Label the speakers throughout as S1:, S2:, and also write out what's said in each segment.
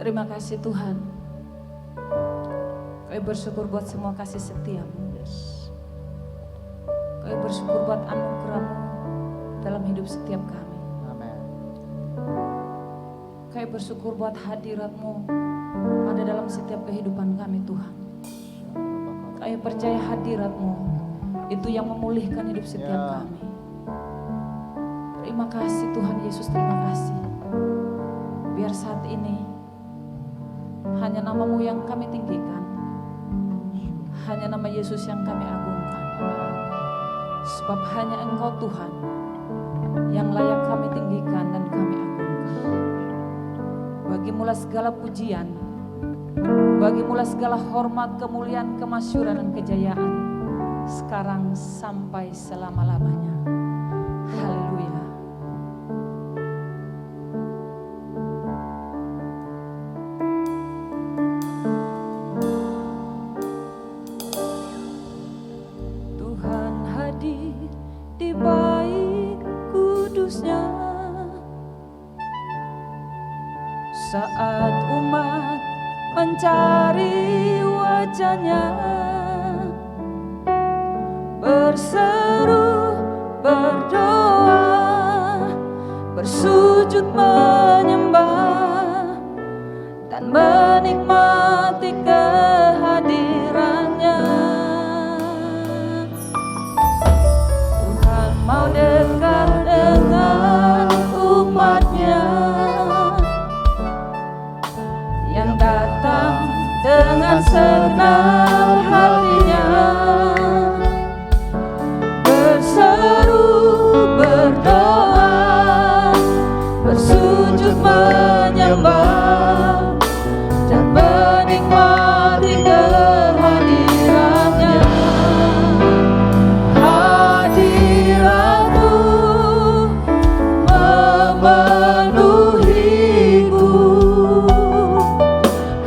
S1: Terima kasih Tuhan. Kami bersyukur buat semua kasih setia-Mu. Kami bersyukur buat anugerah-Mu dalam hidup setiap kami.
S2: Amin.
S1: Kami bersyukur buat hadirat-Mu ada dalam setiap kehidupan kami Tuhan. Kami percaya hadirat-Mu itu yang memulihkan hidup setiap kami. Terima kasih Tuhan Yesus, terima kasih. Biar saat ini hanya nama-Mu yang kami tinggikan, hanya nama Yesus yang kami agungkan. Sebab hanya Engkau Tuhan yang layak kami tinggikan dan kami agungkan. Bagi-Mu segala pujian, bagi-Mu segala hormat, kemuliaan, kemasyuran dan kejayaan, sekarang sampai selama-lamanya. Haleluya. Tuhan hadir di bait kudusnya saat umat mencari wajahnya, berseru, berdoa, bersujud menyembah dan menikmati kehadirannya. Tuhan mau dekat dengan umatnya yang datang dengan senang hatinya, berseru, berdoa, bersujud menyembah dan menikmati kehadirannya. Hadirat-Mu memenuhiku,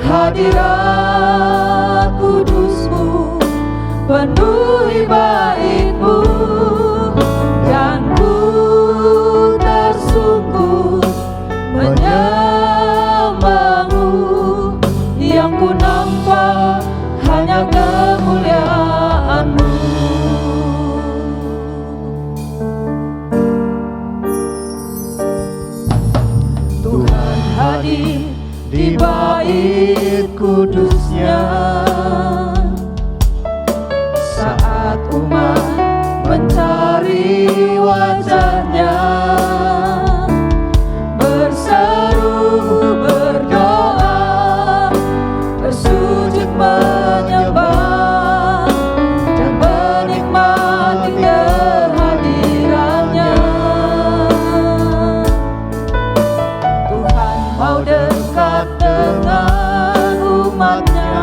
S1: hadirat kudus-Mu penuhi bait-Mu, dan ku tersungkur menyembah-Mu. Yang ku nampak hanya kemuliaan-Mu. Tuhan hadir di bait kudusnya saat umat mencari wajahnya, berseru, berdoa, bersujud menyembah dan menikmati kehadirannya. Tuhan mau dekat dengan umatnya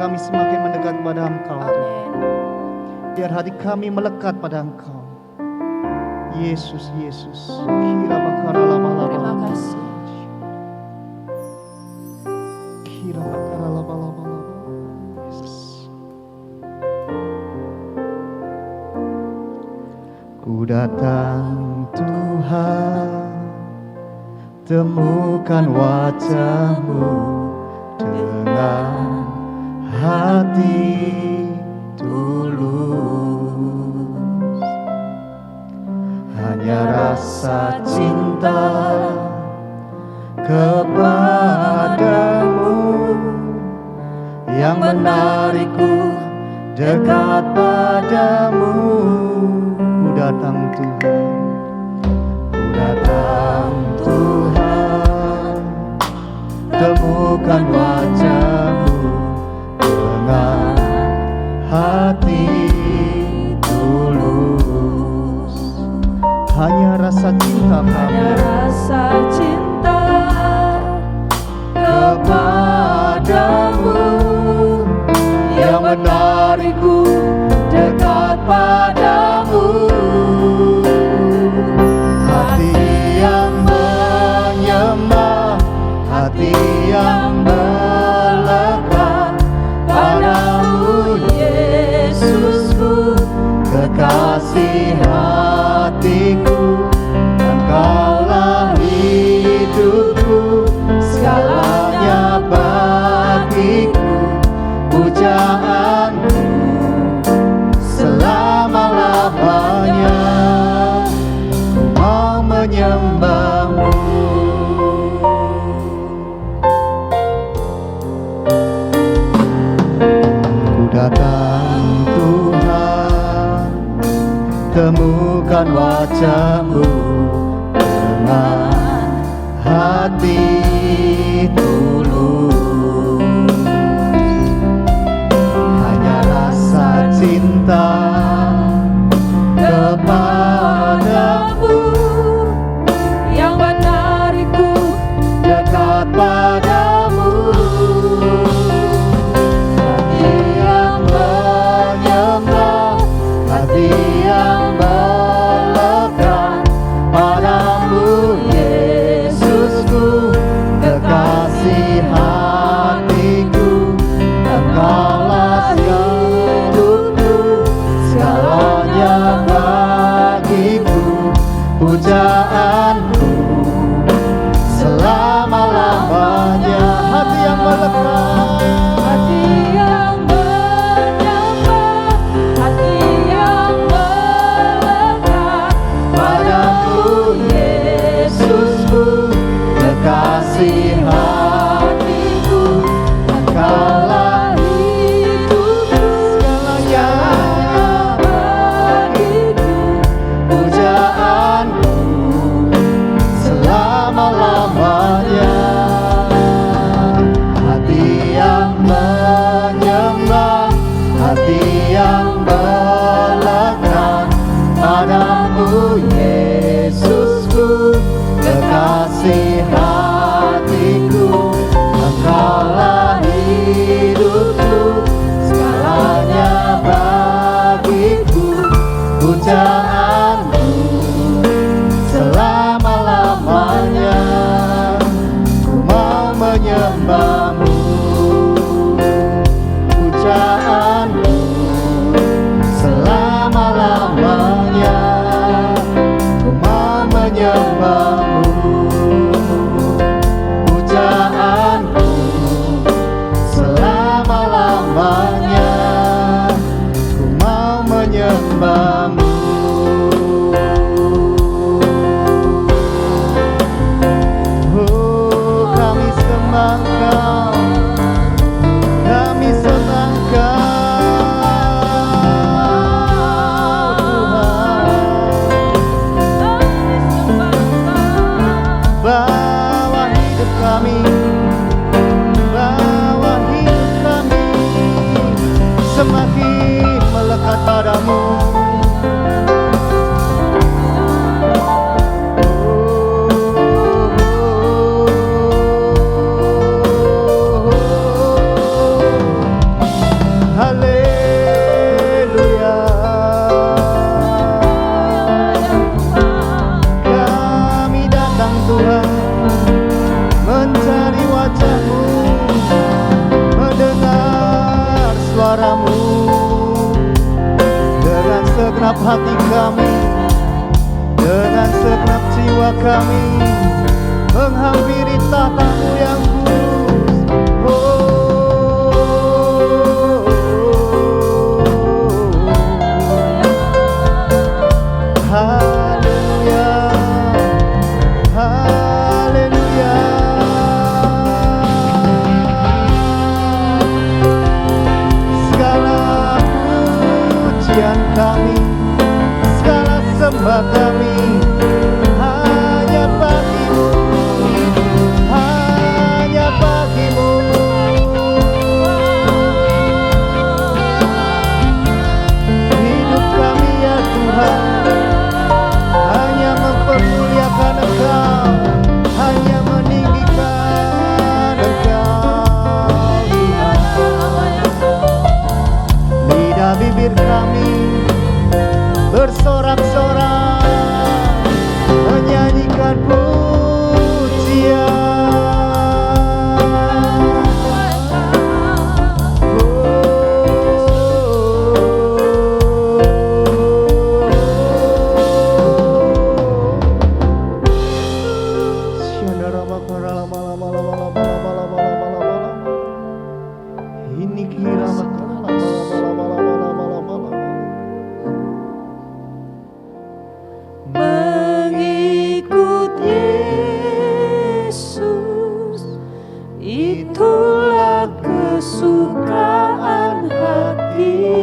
S2: kami semakin mendekat pada Engkau.
S1: Amin.
S2: Biar hati kami melekat pada Engkau. Yesus, Yesus. Kira bakara lama-lama.
S1: Terima kasih.
S2: Kira bakara lama-lama. Yesus. Ku datang Tuhan, temukan wajah-Mu dengan hati tulus. Hanya rasa cinta kepadamu yang menarikku dekat padamu. Ku datang Tuhan, ku datang Tuhan, temukan wajah-Mu dengan hati tulus. Hanya rasa cinta kami,
S1: Hanya rasa cinta
S2: kepadamu yang menarikku dekat padamu. Hati yang menyembah, hati yang melekat padamu, Yesusku, kekasih hatiku. Engkaulah hidupku, segalanya bagiku. Pujaanku selama-lamanya, ku mau menyembah-Mu. Ku datang Tuhan, temukan wajah-Mu dengan hati tulus. Hanya rasa cinta kepadamu
S1: yang menarikku
S2: dekat padamu. Hati yang menyembah, hati yang melekat padamu, Yesusku, kekasih hatiku. Engkaulah hidupku, segalanya bagiku. Pujaanku selama-lamanya. Hati yang melekat,
S1: hati yang menyembah, hati yang melekat
S2: padamu, Yesusku, kekasih hatiku. Engkaulah hidupku, segalanya bagiku. Pujaanku selama-lamanya. Hati yang menyembah, hati yang melekat padamu, Yesusku, kekasih hatiku. Engkaulah hidupku, segalanya bagiku. Pujaanku selama-lamanya, ku mau menyembah-Mu. Pujaanku Haleluya. Kami datang Tuhan mencari wajah-Mu, mendengar suara-Mu. Dengan segenap hati kami, dengan segenap jiwa kami, menghampiri tahta-Mu yang kudus. Haleluya, haleluya. Segala pujian kami, segala sembah kami hanya bagi-Mu, hanya bagi-Mu. Hidup kami ya Tuhan hanya mempermuliakan Engkau, hanya meninggikan Engkau Tuhan. Lidah bibir kami bersorak-sorak menyanyikan pujian. Ini kira
S1: Mengikut Yesus, itulah kesukaan hatiku.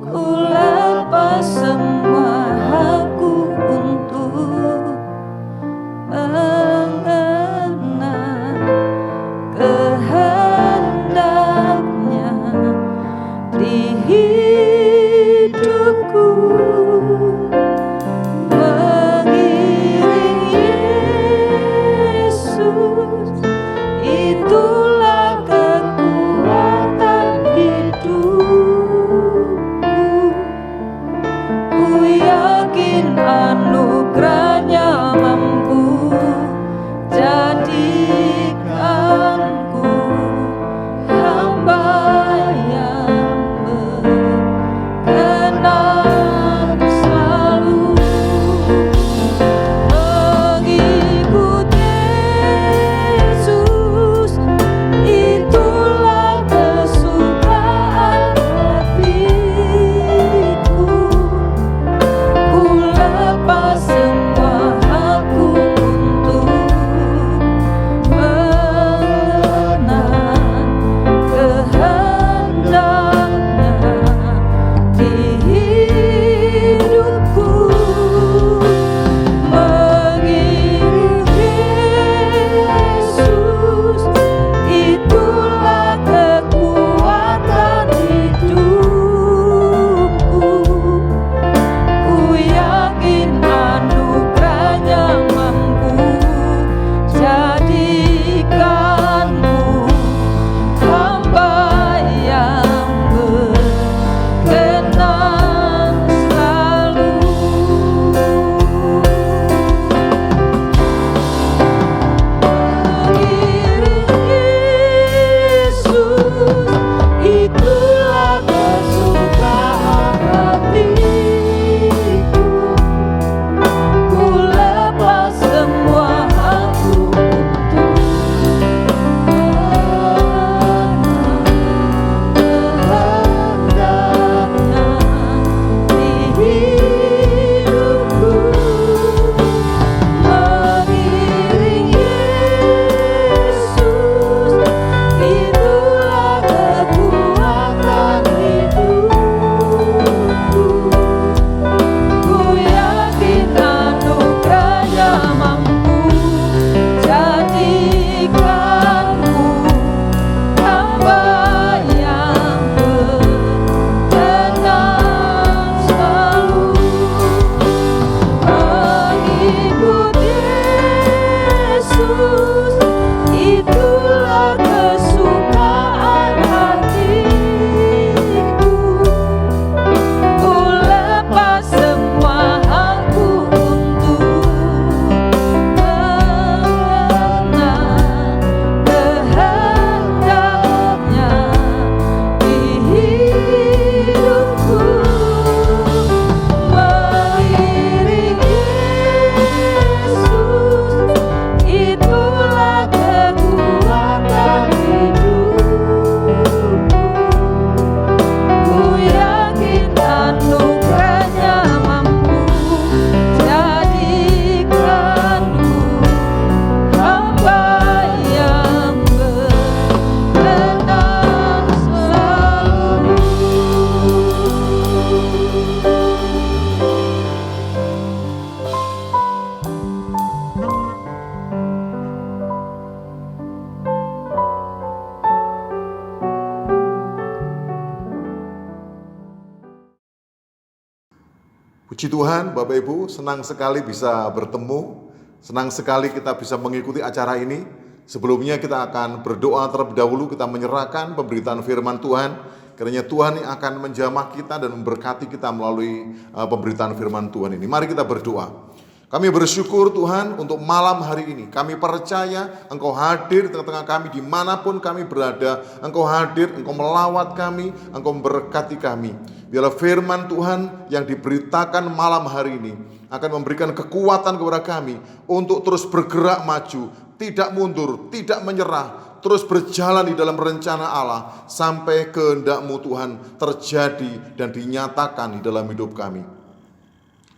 S1: Ku lepas semua hakku untuk mengenal kehendak
S3: Puji Tuhan, Bapak Ibu, senang sekali bisa bertemu, senang sekali kita bisa mengikuti acara ini. Sebelumnya kita akan berdoa terlebih dahulu, kita menyerahkan pemberitaan firman Tuhan, kiranya Tuhan yang akan menjamah kita dan memberkati kita melalui pemberitaan firman Tuhan ini. Mari kita berdoa. Kami bersyukur Tuhan untuk malam hari ini. Kami percaya Engkau hadir di tengah-tengah kami dimanapun kami berada. Engkau hadir, Engkau melawat kami, Engkau memberkati kami. Biarlah firman Tuhan yang diberitakan malam hari ini akan memberikan kekuatan kepada kami untuk terus bergerak maju, tidak mundur, tidak menyerah, terus berjalan di dalam rencana Allah sampai kehendak-Mu Tuhan terjadi dan dinyatakan di dalam hidup kami.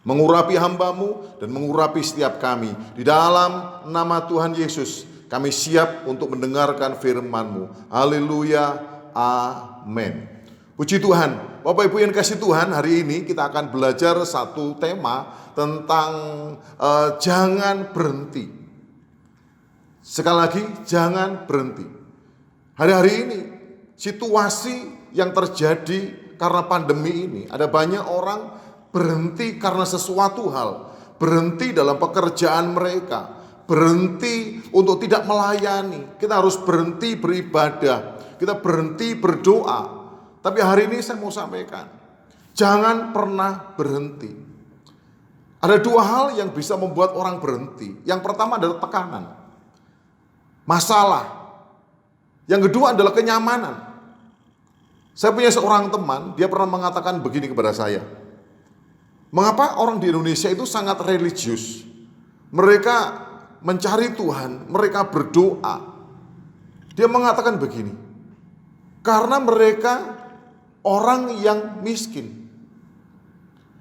S3: Mengurapi hamba-Mu dan mengurapi setiap kami. Di dalam nama Tuhan Yesus, kami siap untuk mendengarkan firman-Mu. Haleluya, amin. Puji Tuhan, Bapak Ibu yang kasih Tuhan, hari ini kita akan belajar satu tema tentang jangan berhenti. Sekali lagi, jangan berhenti. Hari-hari ini, situasi yang terjadi karena pandemi ini, ada banyak orang berhenti karena sesuatu hal, berhenti dalam pekerjaan mereka, berhenti untuk tidak melayani. Kita harus berhenti beribadah, kita berhenti berdoa. Tapi hari ini saya mau sampaikan, jangan pernah berhenti. Ada dua hal yang bisa membuat orang berhenti. Yang pertama adalah tekanan, masalah. Yang kedua adalah kenyamanan. Saya punya seorang teman, dia pernah mengatakan begini kepada saya. Mengapa orang di Indonesia itu sangat religius? Mereka mencari Tuhan, mereka berdoa. Dia mengatakan begini, karena mereka orang yang miskin,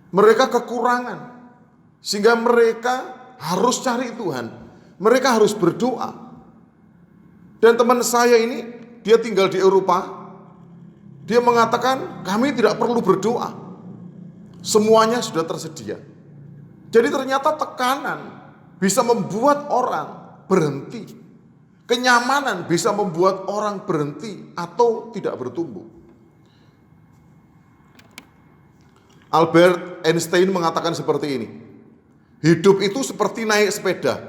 S3: mereka kekurangan, sehingga mereka harus cari Tuhan, mereka harus berdoa. Dan teman saya ini, dia tinggal di Eropa, dia mengatakan kami tidak perlu berdoa, semuanya sudah tersedia. Jadi ternyata tekanan bisa membuat orang berhenti, kenyamanan bisa membuat orang berhenti atau tidak bertumbuh. Albert Einstein mengatakan seperti ini, hidup itu seperti naik sepeda,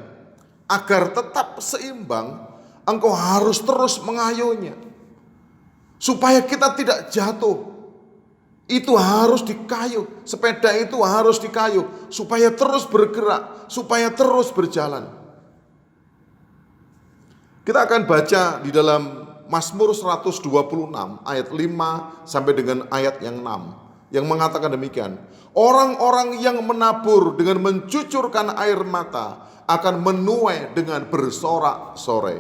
S3: agar tetap seimbang, engkau harus terus mengayuhnya. Supaya kita tidak jatuh, itu harus dikayuh, sepeda itu harus dikayuh, supaya terus bergerak, supaya terus berjalan. Kita akan baca di dalam Mazmur 126 ayat 5 sampai dengan ayat yang 6. Yang mengatakan demikian, orang-orang yang menabur dengan mencucurkan air mata akan menuai dengan bersorak-sorai.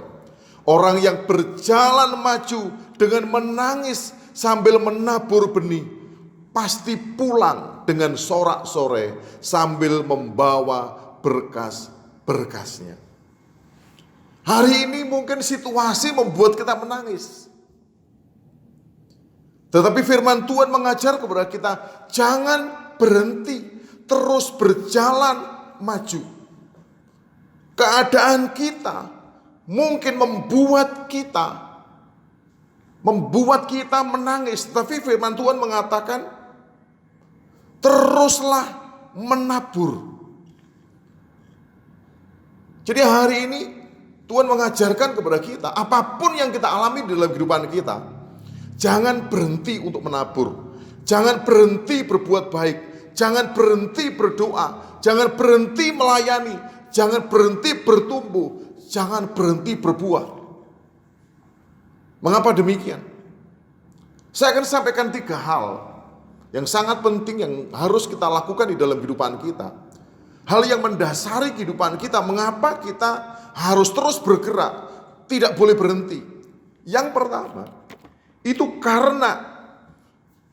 S3: Orang yang berjalan maju dengan menangis sambil menabur benih, pasti pulang dengan sorak-sorai sambil membawa berkas-berkasnya. Hari ini mungkin situasi membuat kita menangis. Tetapi firman Tuhan mengajar kepada kita, jangan berhenti, terus berjalan maju. Keadaan kita mungkin membuat kita menangis, tapi firman Tuhan mengatakan, teruslah menabur. Jadi hari ini Tuhan mengajarkan kepada kita, apapun yang kita alami dalam kehidupan kita, jangan berhenti untuk menabur, jangan berhenti berbuat baik, jangan berhenti berdoa, jangan berhenti melayani, jangan berhenti bertumbuh, jangan berhenti berbuah. Mengapa demikian? Saya akan sampaikan 3 hal yang sangat penting yang harus kita lakukan di dalam kehidupan kita. Hal yang mendasari kehidupan kita, mengapa kita harus terus bergerak, tidak boleh berhenti. Yang pertama, itu karena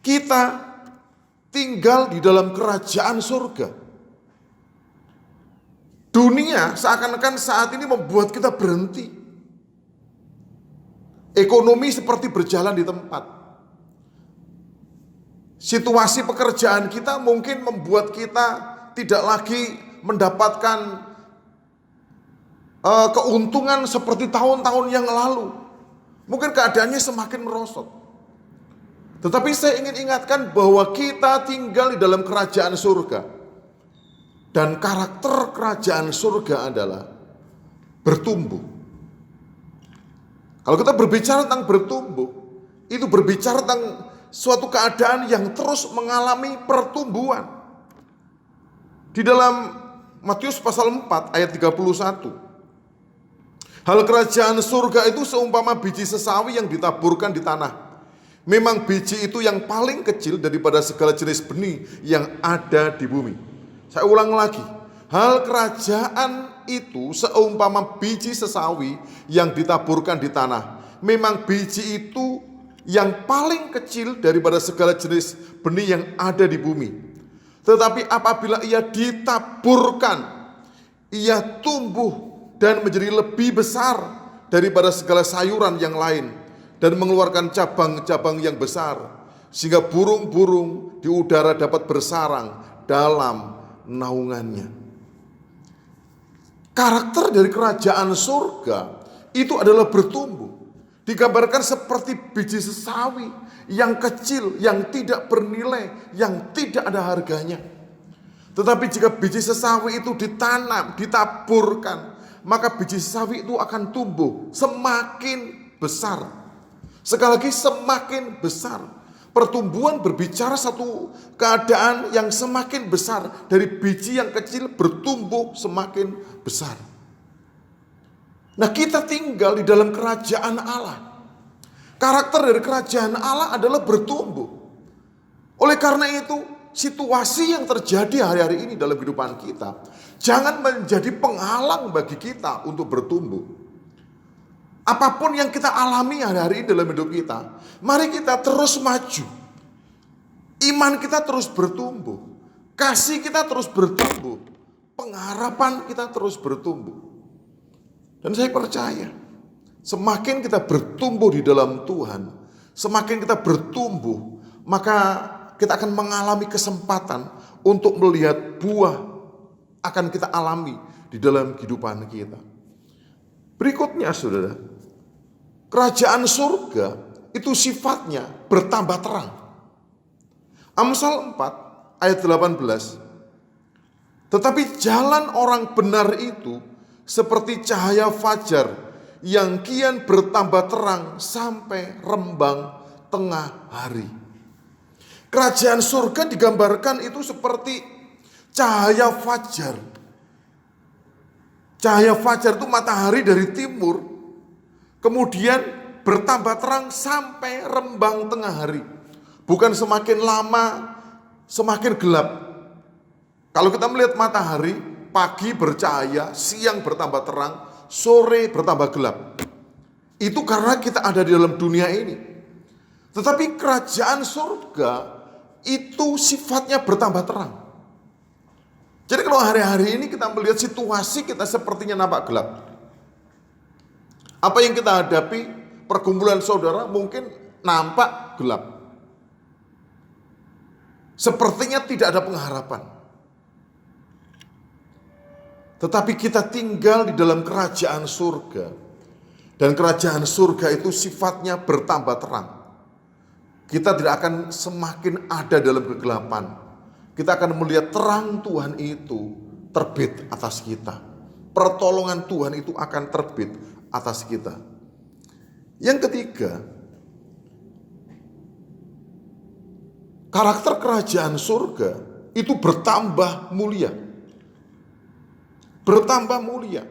S3: kita tinggal di dalam kerajaan surga. Dunia seakan-akan saat ini membuat kita berhenti. Ekonomi seperti berjalan di tempat. Situasi pekerjaan kita mungkin membuat kita tidak lagi mendapatkan keuntungan seperti tahun-tahun yang lalu. Mungkin keadaannya semakin merosot. Tetapi saya ingin ingatkan bahwa kita tinggal di dalam kerajaan surga. Dan karakter kerajaan surga adalah bertumbuh. Kalau kita berbicara tentang bertumbuh, itu berbicara tentang suatu keadaan yang terus mengalami pertumbuhan. Di dalam Matius pasal 4 ayat 31. Hal kerajaan surga itu seumpama biji sesawi yang ditaburkan di tanah. Memang biji itu yang paling kecil daripada segala jenis benih yang ada di bumi. Saya ulang lagi. Hal kerajaan itu seumpama biji sesawi yang ditaburkan di tanah. Memang biji itu yang paling kecil daripada segala jenis benih yang ada di bumi. Tetapi apabila ia ditaburkan, ia tumbuh dan menjadi lebih besar daripada segala sayuran yang lain dan mengeluarkan cabang-cabang yang besar, sehingga burung-burung di udara dapat bersarang dalam naungannya. Karakter dari kerajaan surga itu adalah bertumbuh. Digambarkan seperti biji sesawi yang kecil, yang tidak bernilai, yang tidak ada harganya. Tetapi jika biji sesawi itu ditanam, ditaburkan, maka biji sesawi itu akan tumbuh semakin besar. Sekali lagi semakin besar. Pertumbuhan berbicara satu keadaan yang semakin besar. Dari biji yang kecil bertumbuh semakin besar. Nah, kita tinggal di dalam kerajaan Allah. Karakter dari kerajaan Allah adalah bertumbuh. Oleh karena itu, situasi yang terjadi hari-hari ini dalam kehidupan kita jangan menjadi penghalang bagi kita untuk bertumbuh. Apapun yang kita alami hari-hari ini dalam hidup kita, mari kita terus maju. Iman kita terus bertumbuh. Kasih kita terus bertumbuh. Pengharapan kita terus bertumbuh. Dan saya percaya, semakin kita bertumbuh di dalam Tuhan, semakin kita bertumbuh, maka kita akan mengalami kesempatan untuk melihat buah akan kita alami di dalam kehidupan kita. Berikutnya saudara, kerajaan surga itu sifatnya bertambah terang. Amsal 4 ayat 18. Tetapi jalan orang benar itu seperti cahaya fajar yang kian bertambah terang sampai rembang tengah hari. Kerajaan surga digambarkan itu seperti cahaya fajar. Cahaya fajar itu matahari dari timur, kemudian bertambah terang sampai rembang tengah hari. Bukan semakin lama semakin gelap. Kalau kita melihat matahari, pagi bercahaya, siang bertambah terang, sore bertambah gelap. Itu karena kita ada di dalam dunia ini. Tetapi kerajaan surga itu sifatnya bertambah terang. Jadi kalau hari-hari ini kita melihat situasi kita sepertinya nampak gelap. Apa yang kita hadapi, pergumulan saudara mungkin nampak gelap. Sepertinya tidak ada pengharapan. Tetapi kita tinggal di dalam kerajaan surga. Dan kerajaan surga itu sifatnya bertambah terang. Kita tidak akan semakin ada dalam kegelapan. Kita akan melihat terang Tuhan itu terbit atas kita. Pertolongan Tuhan itu akan terbit atas kita. Yang ketiga, karakter kerajaan surga itu bertambah mulia. Bertambah mulia.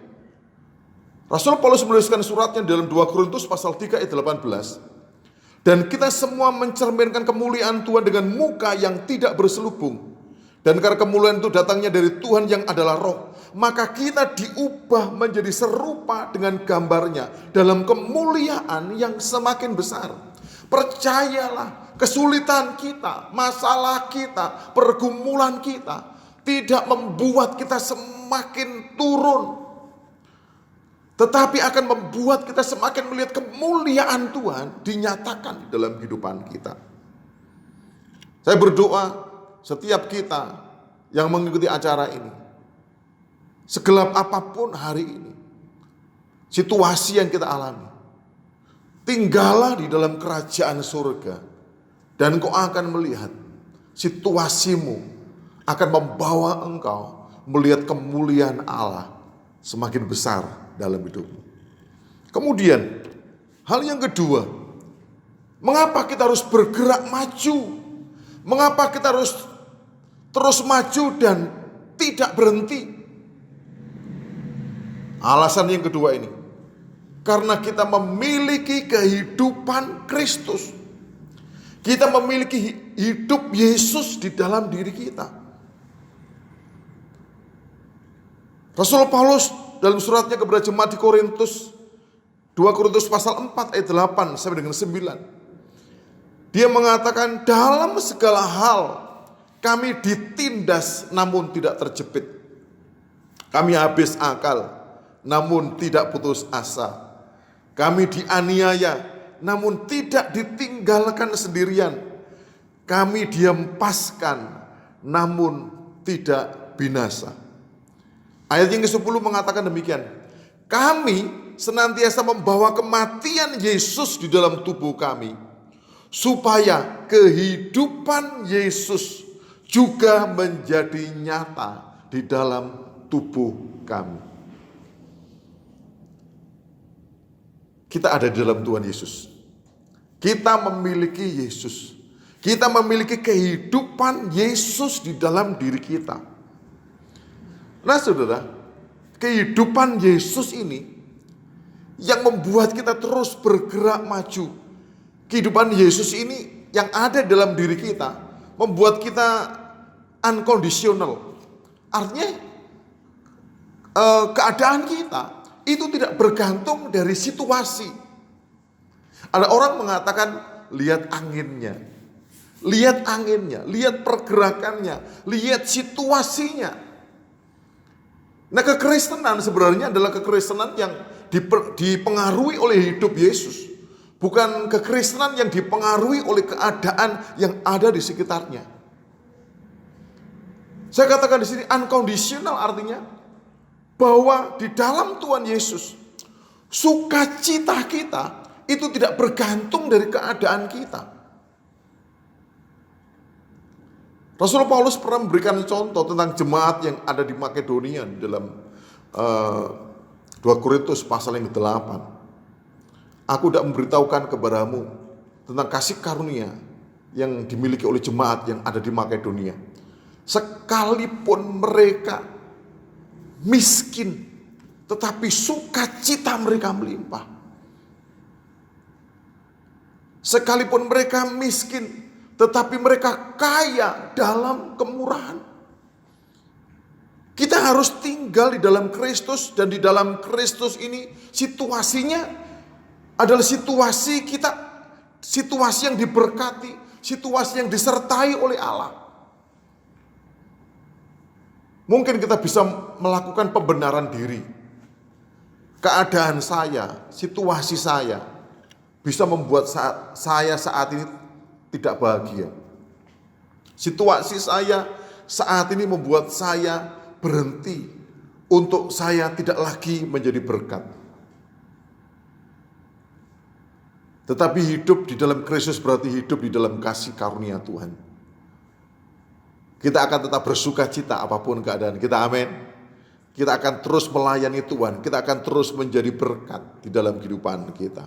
S3: Rasul Paulus menuliskan suratnya dalam 2 Korintus pasal 3 ayat 18. Dan kita semua mencerminkan kemuliaan Tuhan dengan muka yang tidak berselubung. Dan karena kemuliaan itu datangnya dari Tuhan yang adalah roh, maka kita diubah menjadi serupa dengan gambarnya dalam kemuliaan yang semakin besar. Percayalah, kesulitan kita, masalah kita, pergumulan kita tidak membuat kita semakin turun, tetapi akan membuat kita semakin melihat kemuliaan Tuhan dinyatakan di dalam kehidupan kita. Saya berdoa setiap kita yang mengikuti acara ini, segelap apapun hari ini, situasi yang kita alami, tinggallah di dalam kerajaan surga, dan engkau akan melihat situasimu akan membawa engkau melihat kemuliaan Allah semakin besar dalam hidupmu. Kemudian, hal yang kedua, mengapa kita harus bergerak maju? Mengapa kita harus terus maju dan tidak berhenti? Alasan yang kedua ini, karena kita memiliki kehidupan Kristus. Kita memiliki hidup Yesus di dalam diri kita. Rasul Paulus dalam suratnya kepada jemaat di Korintus, 2 Korintus pasal 4 ayat 8 sampai dengan 9. Dia mengatakan, dalam segala hal kami ditindas namun tidak terjepit. Kami habis akal namun tidak putus asa. Kami dianiaya namun tidak ditinggalkan sendirian. Kami dihempaskan namun tidak binasa. Ayat yang ke-10 mengatakan demikian. Kami senantiasa membawa kematian Yesus di dalam tubuh kami, supaya kehidupan Yesus juga menjadi nyata di dalam tubuh kami. Kita ada di dalam Tuhan Yesus. Kita memiliki Yesus. Kita memiliki kehidupan Yesus di dalam diri kita. Nah saudara, kehidupan Yesus ini yang membuat kita terus bergerak maju. Kehidupan Yesus ini yang ada dalam diri kita membuat kita unconditional. Artinya keadaan kita itu tidak bergantung dari situasi. Ada orang mengatakan lihat anginnya, lihat pergerakannya, lihat situasinya. Nah, kekristenan sebenarnya adalah kekristenan yang dipengaruhi oleh hidup Yesus. Bukan kekristenan yang dipengaruhi oleh keadaan yang ada di sekitarnya. Saya katakan di sini unconditional, artinya bahwa di dalam Tuhan Yesus sukacita kita itu tidak bergantung dari keadaan kita. Rasul Paulus pernah memberikan contoh tentang jemaat yang ada di Makedonia dalam 2 Korintus pasal yang ke-8. Aku tidak memberitahukan kepadamu tentang kasih karunia yang dimiliki oleh jemaat yang ada di Makedonia. Sekalipun mereka miskin, tetapi sukacita mereka melimpah. Sekalipun mereka miskin, tetapi mereka kaya dalam kemurahan. Kita harus tinggal di dalam Kristus, dan di dalam Kristus ini situasinya adalah situasi kita, situasi yang diberkati, situasi yang disertai oleh Allah. Mungkin kita bisa melakukan pembenaran diri. Keadaan saya, situasi saya bisa membuat saya saat ini tidak bahagia. Situasi saya saat ini membuat saya berhenti untuk saya tidak lagi menjadi berkat. Tetapi hidup di dalam Kristus berarti hidup di dalam kasih karunia Tuhan. Kita akan tetap bersuka cita apapun keadaan kita, amin. Kita akan terus melayani Tuhan, kita akan terus menjadi berkat di dalam kehidupan kita.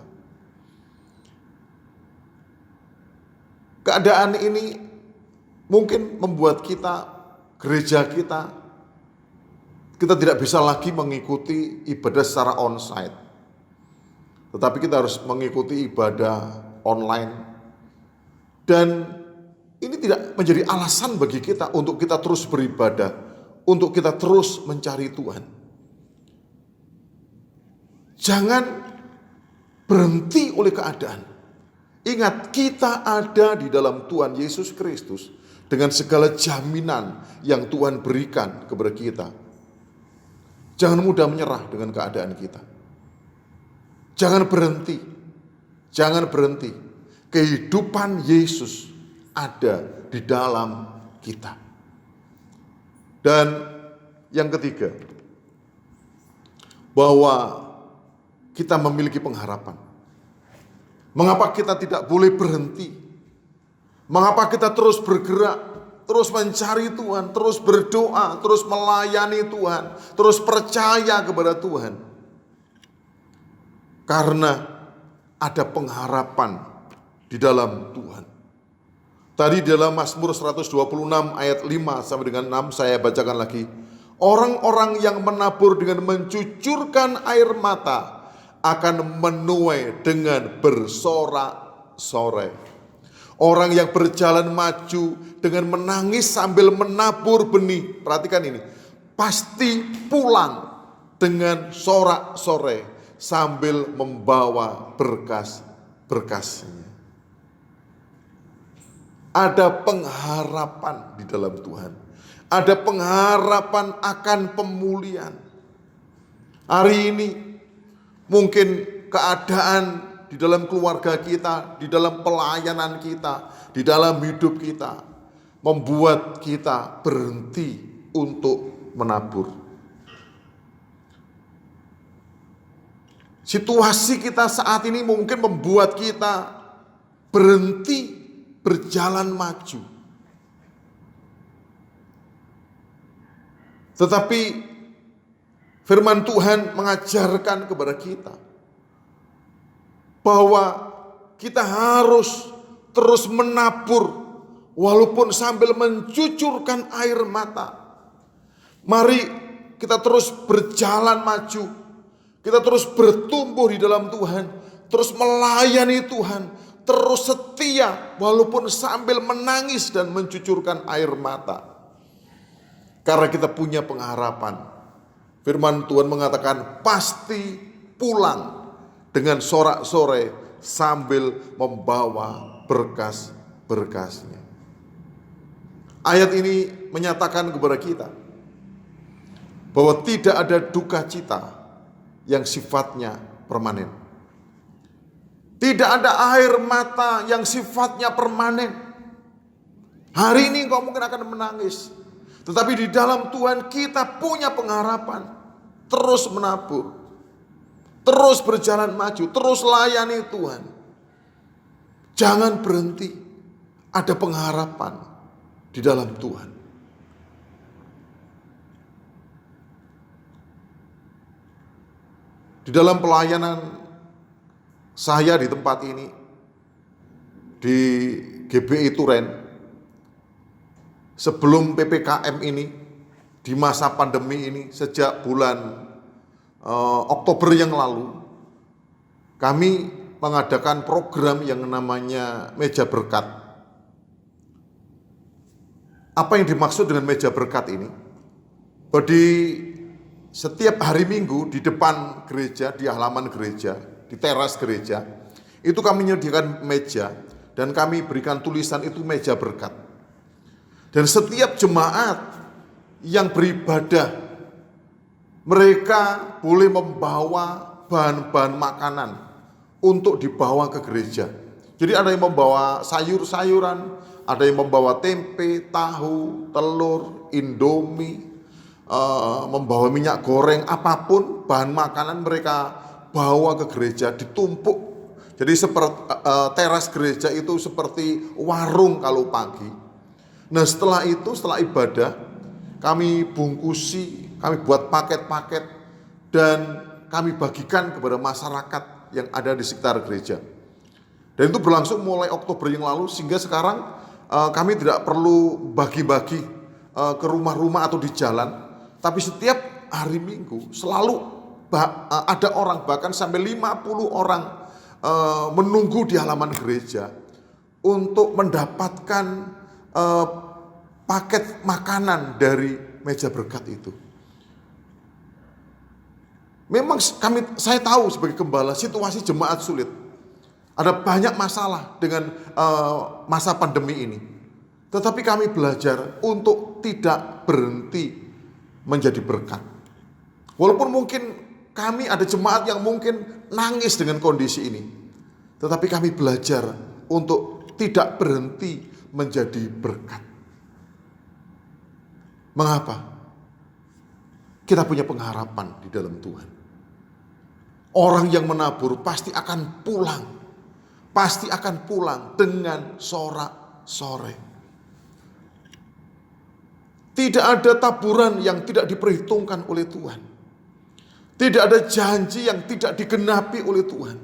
S3: Keadaan ini mungkin membuat kita, gereja kita tidak bisa lagi mengikuti ibadah secara onsite. Tetapi kita harus mengikuti ibadah online. Dan ini tidak menjadi alasan bagi kita untuk kita terus beribadah, untuk kita terus mencari Tuhan. Jangan berhenti oleh keadaan. Ingat, kita ada di dalam Tuhan Yesus Kristus dengan segala jaminan yang Tuhan berikan kepada kita. Jangan mudah menyerah dengan keadaan kita. Jangan berhenti. Jangan berhenti. Kehidupan Yesus ada di dalam kita. Dan yang ketiga, bahwa kita memiliki pengharapan. Mengapa kita tidak boleh berhenti? Mengapa kita terus bergerak? terus mencari Tuhan, terus berdoa, terus melayani Tuhan, terus percaya kepada Tuhan. Karena ada pengharapan di dalam Tuhan. Tadi dalam Mazmur 126 ayat 5 sampai dengan 6 saya bacakan lagi. Orang-orang yang menabur dengan mencucurkan air mata akan menuai dengan bersorak-sorai. Orang yang berjalan maju dengan menangis sambil menabur benih, perhatikan ini, pasti pulang dengan sorak-sorai sambil membawa berkas-berkasnya. Ada pengharapan di dalam Tuhan. Ada pengharapan akan pemulihan. Hari ini mungkin keadaan di dalam keluarga kita, di dalam pelayanan kita, di dalam hidup kita membuat kita berhenti untuk menabur. Situasi kita saat ini mungkin membuat kita berhenti berjalan maju. Tetapi firman Tuhan mengajarkan kepada kita bahwa kita harus terus menabur walaupun sambil mencucurkan air mata. Mari kita terus berjalan maju. Kita terus bertumbuh di dalam Tuhan, terus melayani Tuhan, terus setia walaupun sambil menangis dan mencucurkan air mata. Karena kita punya pengharapan. Firman Tuhan mengatakan pasti pulang dengan sorak-sorai sambil membawa berkas-berkasnya. Ayat ini menyatakan kepada kita bahwa tidak ada duka cita yang sifatnya permanen. Tidak ada air mata yang sifatnya permanen. Hari ini engkau mungkin akan menangis, tetapi di dalam Tuhan kita punya pengharapan. Terus menabur, terus berjalan maju, terus layani Tuhan. Jangan berhenti, ada pengharapan di dalam Tuhan. Di dalam pelayanan saya di tempat ini, di GBI Turen, sebelum PPKM ini, di masa pandemi ini, sejak bulan Oktober yang lalu, kami mengadakan program yang namanya Meja Berkat. Apa yang dimaksud dengan Meja Berkat ini? Di setiap hari Minggu di depan gereja, di halaman gereja, di teras gereja, itu kami menyediakan meja dan kami berikan tulisan itu Meja Berkat. Dan setiap jemaat yang beribadah, mereka boleh membawa bahan-bahan makanan untuk dibawa ke gereja. Jadi ada yang membawa sayur-sayuran, ada yang membawa tempe, tahu, telur, indomie, membawa minyak goreng, apapun bahan makanan mereka bawa ke gereja, ditumpuk. Jadi seperti teras gereja itu seperti warung kalau pagi. Nah setelah itu, setelah ibadah, kami bungkusi, kami buat paket-paket dan kami bagikan kepada masyarakat yang ada di sekitar gereja. Dan itu berlangsung mulai Oktober yang lalu, sehingga sekarang kami tidak perlu bagi-bagi ke rumah-rumah atau di jalan. Tapi setiap hari Minggu selalu ada orang, bahkan sampai 50 orang menunggu di halaman gereja untuk mendapatkan paket makanan dari Meja Berkat itu. Memang saya tahu sebagai gembala situasi jemaat sulit. Ada banyak masalah dengan masa pandemi ini. Tetapi kami belajar untuk tidak berhenti menjadi berkat. Walaupun mungkin kami ada jemaat yang mungkin nangis dengan kondisi ini, tetapi kami belajar untuk tidak berhenti menjadi berkat. Mengapa? Kita punya pengharapan di dalam Tuhan. Orang yang menabur pasti akan pulang. Pasti akan pulang dengan sorak-sorai. Tidak ada taburan yang tidak diperhitungkan oleh Tuhan. Tidak ada janji yang tidak digenapi oleh Tuhan.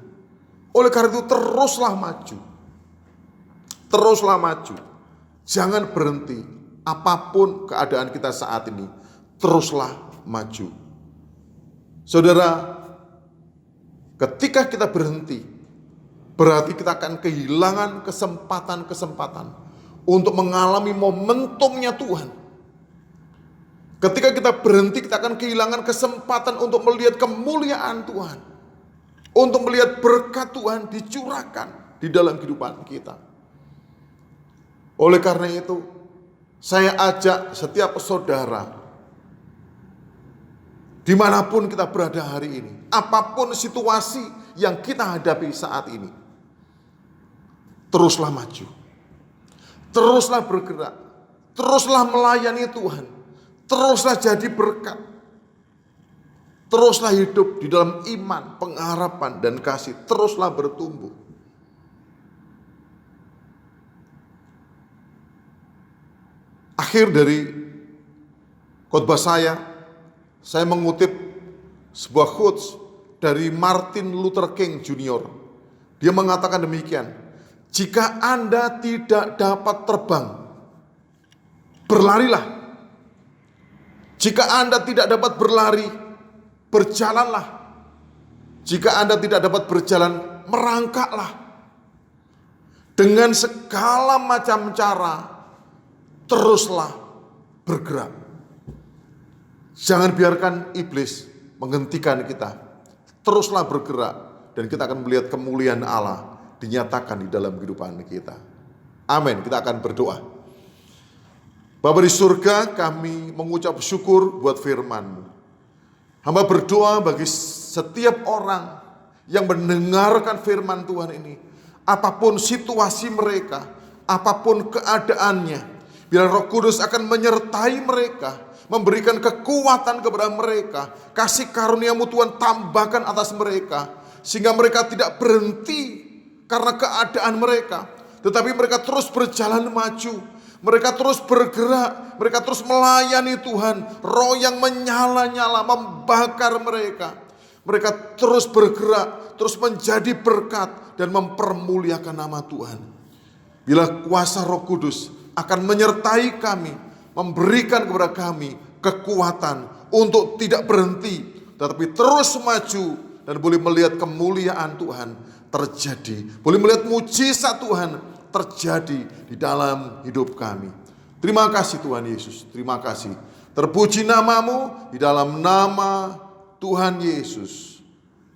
S3: Oleh karena itu teruslah maju. Teruslah maju. Jangan berhenti. Apapun keadaan kita saat ini, teruslah maju. Saudara, ketika kita berhenti, berarti kita akan kehilangan kesempatan-kesempatan untuk mengalami momentumnya Tuhan. Ketika kita berhenti, kita akan kehilangan kesempatan untuk melihat kemuliaan Tuhan. Untuk melihat berkat Tuhan dicurahkan di dalam kehidupan kita. Oleh karena itu, saya ajak setiap saudara, dimanapun kita berada hari ini, apapun situasi yang kita hadapi saat ini, teruslah maju, teruslah bergerak, teruslah melayani Tuhan, teruslah jadi berkat, teruslah hidup di dalam iman, pengharapan, dan kasih, teruslah bertumbuh. Akhir dari khotbah saya mengutip sebuah quotes dari Martin Luther King Jr. Dia mengatakan demikian, jika Anda tidak dapat terbang, berlarilah. Jika Anda tidak dapat berlari, berjalanlah. Jika Anda tidak dapat berjalan, merangkaklah. Dengan segala macam cara, teruslah bergerak. Jangan biarkan iblis menghentikan kita. Teruslah bergerak dan kita akan melihat kemuliaan Allah dinyatakan di dalam kehidupan kita. Amin. Kita akan berdoa. Bapa di surga, kami mengucap syukur buat firman-Mu. Hamba berdoa bagi setiap orang yang mendengarkan firman Tuhan ini. Apapun situasi mereka, apapun keadaannya, biar Roh Kudus akan menyertai mereka, memberikan kekuatan kepada mereka, kasih karunia-Mu Tuhan tambahkan atas mereka, sehingga mereka tidak berhenti karena keadaan mereka, tetapi mereka terus berjalan maju, mereka terus bergerak, mereka terus melayani Tuhan. Roh yang menyala-nyala membakar mereka, mereka terus bergerak, terus menjadi berkat dan mempermuliakan nama Tuhan. Bila kuasa Roh Kudus akan menyertai kami, memberikan kepada kami kekuatan untuk tidak berhenti, tetapi terus maju dan boleh melihat kemuliaan Tuhan terjadi, boleh melihat mujizat Tuhan terjadi di dalam hidup kami. Terima kasih Tuhan Yesus, terima kasih. Terpuji nama-Mu, di dalam nama Tuhan Yesus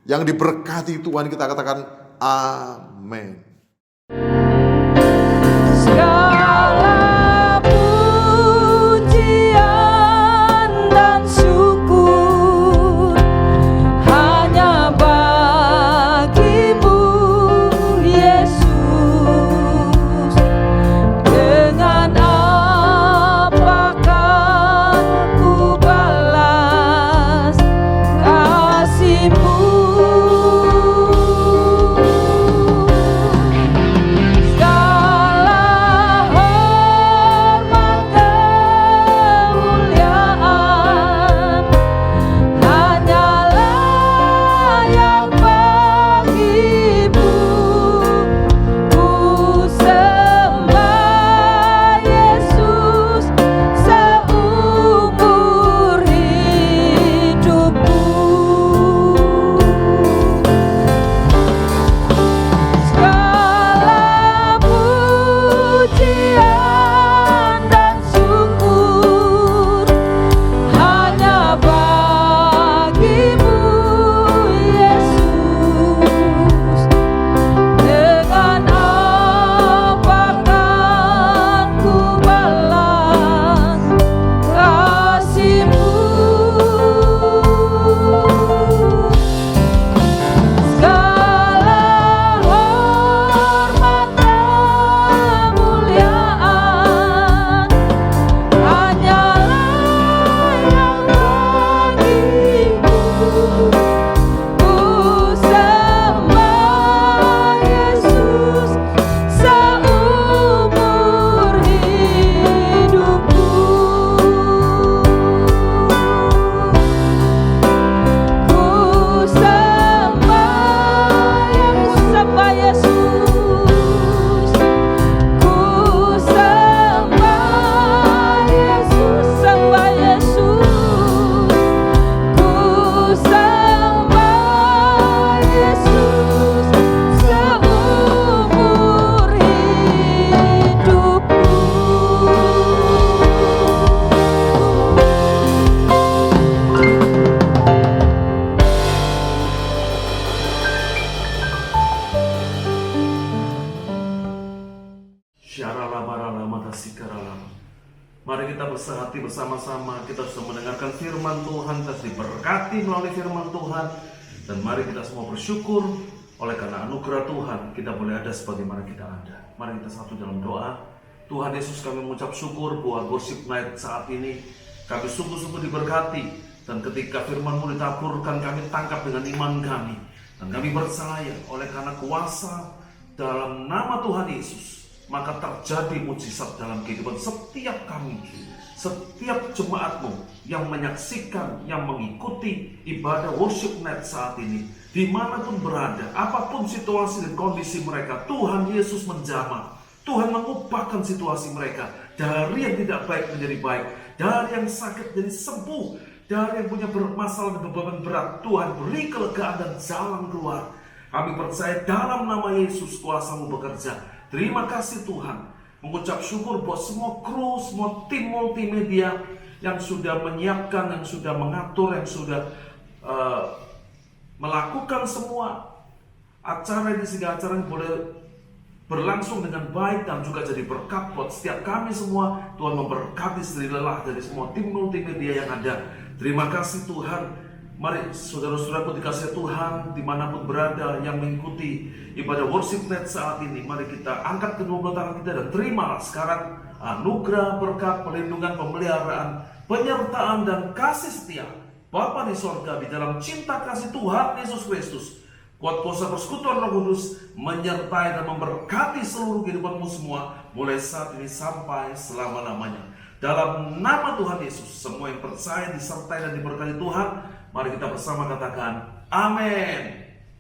S3: yang diberkati Tuhan kita katakan amin.
S1: Segala pujian dan syukur hanya bagi-Mu, Yesus. Dengan apakah ku balas kasih-Mu?
S4: Syaralabaralama kasikaralama. Mari kita bersehati bersama-sama. Kita sudah mendengarkan firman Tuhan, kita diberkati melalui firman Tuhan. Dan mari kita semua bersyukur oleh karena anugerah Tuhan kita boleh ada sebagaimana kita ada. Mari kita satu dalam doa. Tuhan Yesus, kami mengucap syukur buat worship night saat ini. Kami sungguh-sungguh diberkati. Dan ketika firman-Mu ditaburkan, kami tangkap dengan iman kami. Dan kami percaya oleh karena kuasa dalam nama Tuhan Yesus, maka terjadi mujizat dalam kehidupan setiap kami, setiap jemaat-Mu yang menyaksikan, yang mengikuti ibadah worship night saat ini, dimanapun berada, apapun situasi dan kondisi mereka, Tuhan Yesus menjamah. Tuhan mengubahkan situasi mereka dari yang tidak baik menjadi baik, dari yang sakit jadi sembuh, dari yang punya masalah dan beban berat, Tuhan beri kelegaan dan jalan keluar. Kami percaya dalam nama Yesus kuasa-Mu bekerja. Terima kasih Tuhan. Mengucap syukur buat semua kru, semua tim multimedia yang sudah menyiapkan, yang sudah mengatur, yang sudah melakukan semua acara ini sehingga acara ini boleh berlangsung dengan baik dan juga jadi berkat buat setiap kami semua. Tuhan memberkati sendiri lelah dari semua tim multimedia yang ada. Terima kasih Tuhan. Mari saudara-saudaraku dikasih Tuhan dimanapun berada yang mengikuti ibadah worship night saat ini, mari kita angkat kedua belah tangan kita dan terimalah sekarang anugerah, berkat, perlindungan, pemeliharaan, penyertaan dan kasih setia Bapa di sorga di dalam cinta kasih Tuhan Yesus Kristus, kuat kuasa persekutuan Roh Kudus menyertai dan memberkati seluruh kehidupanmu semua mulai saat ini sampai selama-lamanya. Dalam nama Tuhan Yesus, semua yang percaya disertai dan diberkati Tuhan, mari kita bersama katakan amin.